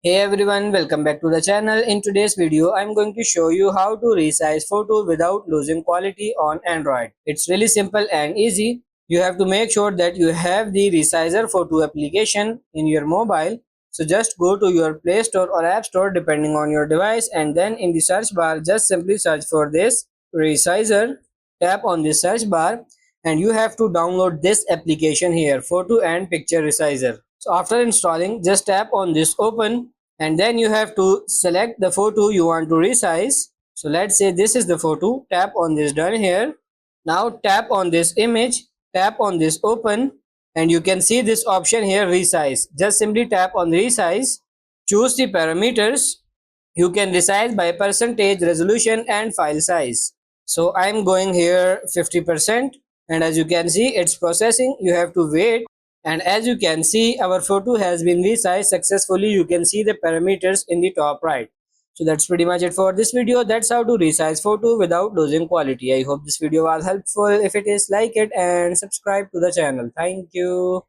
Hey everyone, welcome back to the channel. In today's video, I'm going to show you how to resize photo without losing quality on Android. It's really simple and easy. You have to make sure that you have the Resizer photo application in your mobile. So just go to your Play Store or App Store depending on your device, and then in the search bar just simply search for this Resizer. Tap on the search bar and you have to download this application here, Photo and Picture Resizer. So after installing, just tap on this open and then you have to select the photo you want to resize. So let's say this is the photo. Tap on this done here. Now tap on this image, tap on this open, and you can see this option here, resize. Just simply tap on resize, choose the parameters. You can resize by percentage, resolution and file size. So I'm going here 50%, and as you can see it's processing. You have to wait, and as you can see our photo has been resized successfully. You can see the parameters in the top right. So that's pretty much it for this video. That's how to resize photo without losing quality. I hope this video was helpful. If it is, like it and subscribe to the channel. Thank you.